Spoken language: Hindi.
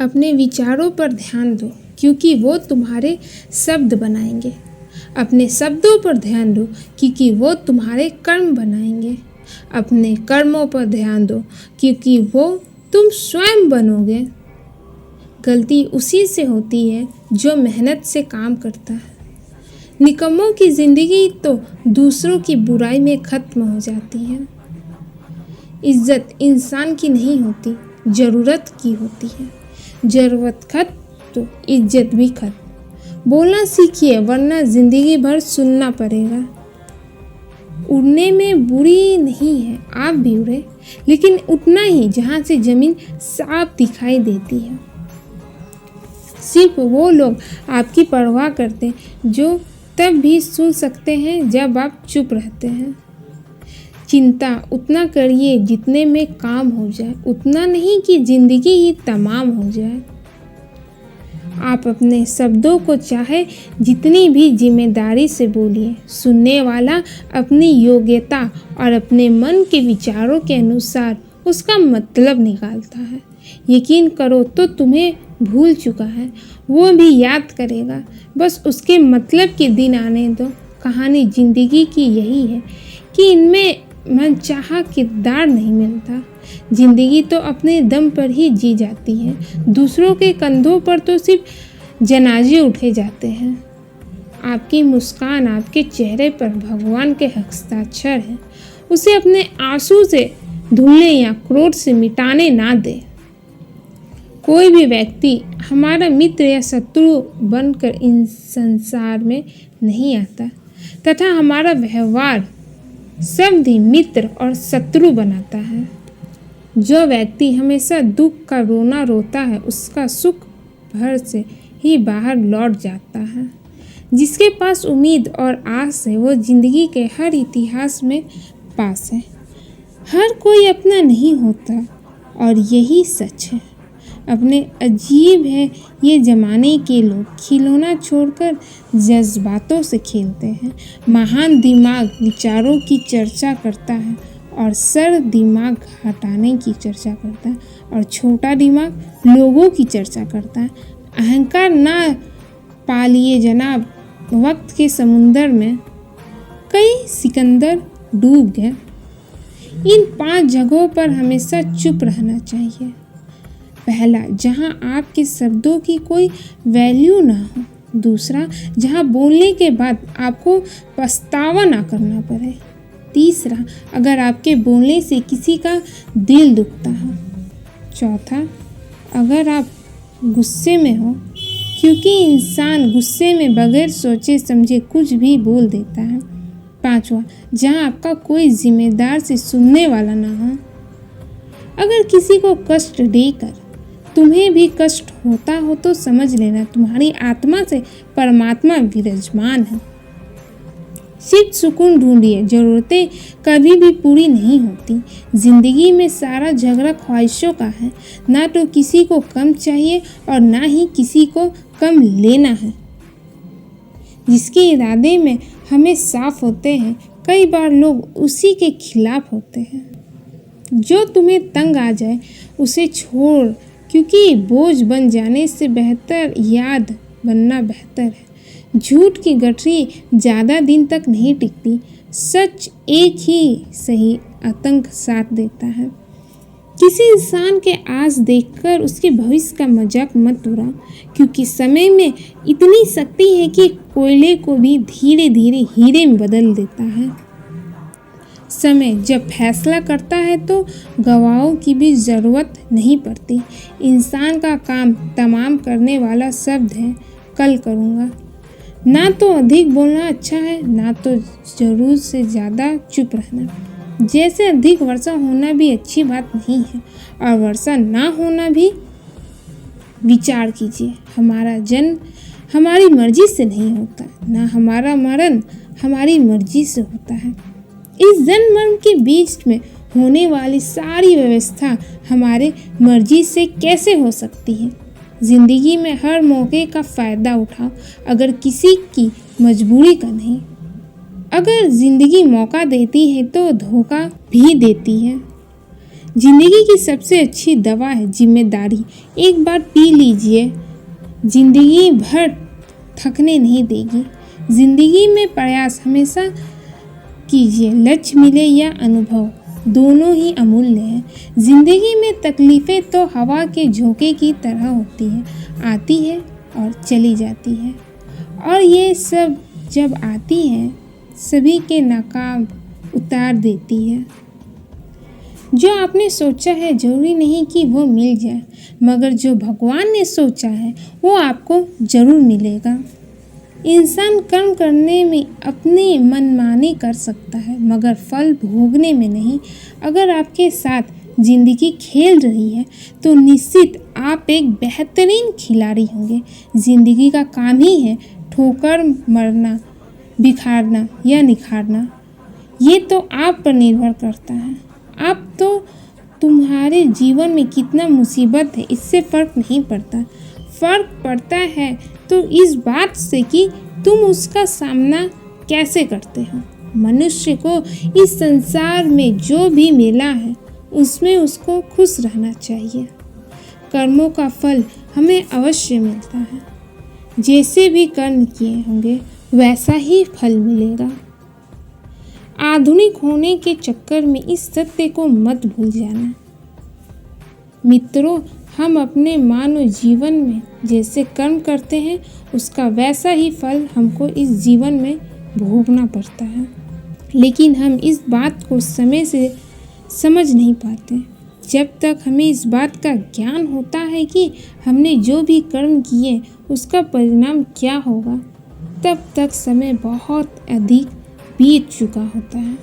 अपने विचारों पर ध्यान दो, क्योंकि वो तुम्हारे शब्द बनाएंगे। अपने शब्दों पर ध्यान दो, क्योंकि वो तुम्हारे कर्म बनाएंगे। अपने कर्मों पर ध्यान दो, क्योंकि वो तुम स्वयं बनोगे। गलती उसी से होती है जो मेहनत से काम करता है। निकम्मों की जिंदगी तो दूसरों की बुराई में खत्म हो जाती है। इज्जत इंसान की नहीं होती, ज़रूरत की होती है। ज़रूरत खत्म तो इज्जत भी खत्म। बोलना सीखिए, वरना जिंदगी भर सुनना पड़ेगा। उड़ने में बुरी नहीं है, आप भी उड़े, लेकिन उतना ही जहाँ से ज़मीन साफ दिखाई देती है। सिर्फ वो लोग आपकी परवाह करते हैं जो तब भी सुन सकते हैं जब आप चुप रहते हैं। चिंता उतना करिए जितने में काम हो जाए, उतना नहीं कि जिंदगी ही तमाम हो जाए। आप अपने शब्दों को चाहे जितनी भी जिम्मेदारी से बोलिए, सुनने वाला अपनी योग्यता और अपने मन के विचारों के अनुसार उसका मतलब निकालता है। यकीन करो तो तुम्हें भूल चुका है, वो भी याद करेगा। बस उसके मतलब के दिन आने दो। कहानी जिंदगी की यही है कि इनमें मनचाहा किरदार नहीं मिलता। जिंदगी तो अपने दम पर ही जी जाती है। दूसरों के कंधों पर तो सिर्फ जनाजे उठे जाते हैं। आपकी मुस्कान आपके चेहरे पर भगवान के हस्ताक्षर है। उसे अपने आंसू से धुलने या क्रोध से मिटाने ना दे। कोई भी व्यक्ति हमारा मित्र या शत्रु बनकर इन संसार में नहीं आता, तथा हमारा व्यवहार शब्द ही मित्र और शत्रु बनाता है। जो व्यक्ति हमेशा दुख का रोना रोता है, उसका सुख भर से ही बाहर लौट जाता है। जिसके पास उम्मीद और आस है, वो जिंदगी के हर इतिहास में पास है। हर कोई अपना नहीं होता, और यही सच है। अपने अजीब है ये जमाने के लोग, खिलौना छोड़कर जज्बातों से खेलते हैं। महान दिमाग विचारों की चर्चा करता है और सर दिमाग हटाने की चर्चा करता है, और छोटा दिमाग लोगों की चर्चा करता है। अहंकार ना पालिए जनाब, वक्त के समुंदर में कई सिकंदर डूब गए। इन 5 जगहों पर हमेशा चुप रहना चाहिए। पहला, जहां आपके शब्दों की कोई वैल्यू ना हो। दूसरा, जहां बोलने के बाद आपको पछतावा ना करना पड़े। तीसरा, अगर आपके बोलने से किसी का दिल दुखता हो। चौथा, अगर आप गुस्से में हो, क्योंकि इंसान गुस्से में बगैर सोचे समझे कुछ भी बोल देता है। पांचवा, जहां आपका कोई जिम्मेदार से सुनने वाला ना हो। अगर किसी को कष्ट देकर तुम्हें भी कष्ट होता हो तो समझ लेना तुम्हारी आत्मा से परमात्मा विराजमान है। सिर्फ सुकून ढूंढिए, जरूरतें कभी भी पूरी नहीं होती। जिंदगी में सारा झगड़ा ख्वाहिशों का है। ना तो किसी को कम चाहिए और ना ही किसी को कम लेना है। जिसके इरादे में हमें साफ होते हैं, कई बार लोग उसी के खिलाफ होते हैं। जो तुम्हें तंग आ जाए उसे छोड़, क्योंकि बोझ बन जाने से बेहतर याद बनना बेहतर है। झूठ की गठरी ज़्यादा दिन तक नहीं टिकती। सच एक ही सही आतंक साथ देता है। किसी इंसान के आस देखकर उसके भविष्य का मजाक मत उड़ाओ, क्योंकि समय में इतनी शक्ति है कि कोयले को भी धीरे धीरे हीरे में बदल देता है। समय जब फैसला करता है तो गवाहों की भी ज़रूरत नहीं पड़ती। इंसान का काम तमाम करने वाला शब्द है कल करूँगा। ना तो अधिक बोलना अच्छा है, ना तो ज़रूर से ज़्यादा चुप रहना। जैसे अधिक वर्षा होना भी अच्छी बात नहीं है, और वर्षा ना होना भी। विचार कीजिए, हमारा जन्म हमारी मर्जी से नहीं होता, ना हमारा मरण हमारी मर्जी से होता है। इस जन्म मरण के बीच में होने वाली सारी व्यवस्था हमारे मर्जी से कैसे हो सकती है। जिंदगी में हर मौके का फ़ायदा उठाओ, अगर किसी की मजबूरी का नहीं। अगर जिंदगी मौका देती है तो धोखा भी देती है। जिंदगी की सबसे अच्छी दवा है जिम्मेदारी। एक बार पी लीजिए, जिंदगी भर थकने नहीं देगी। जिंदगी में प्रयास हमेशा कीजिए, लक्ष्य मिले या अनुभव, दोनों ही अमूल्य हैं। जिंदगी में तकलीफ़ें तो हवा के झोंके की तरह होती हैं, आती है और चली जाती है, और ये सब जब आती हैं सभी के नकाब उतार देती है। जो आपने सोचा है जरूरी नहीं कि वो मिल जाए, मगर जो भगवान ने सोचा है वो आपको ज़रूर मिलेगा। इंसान कर्म करने में अपनी मनमानी कर सकता है, मगर फल भोगने में नहीं। अगर आपके साथ जिंदगी खेल रही है तो निश्चित आप एक बेहतरीन खिलाड़ी होंगे। जिंदगी का काम ही है ठोकर मरना, बिखारना या निखारना। ये तो आप पर निर्भर करता है। आप तो तुम्हारे जीवन में कितना मुसीबत है इससे फ़र्क नहीं पड़ता। फ़र्क पड़ता है तो इस बात से कि तुम उसका सामना कैसे करते हो। मनुष्य को इस संसार में जो भी मिला है उसमें उसको खुश रहना चाहिए। कर्मों का फल हमें अवश्य मिलता है। जैसे भी कर्म किए होंगे वैसा ही फल मिलेगा। आधुनिक होने के चक्कर में इस सत्य को मत भूल जाना। मित्रों, हम अपने मानव जीवन में जैसे कर्म करते हैं उसका वैसा ही फल हमको इस जीवन में भोगना पड़ता है, लेकिन हम इस बात को समय से समझ नहीं पाते। जब तक हमें इस बात का ज्ञान होता है कि हमने जो भी कर्म किए उसका परिणाम क्या होगा, तब तक समय बहुत अधिक बीत चुका होता है।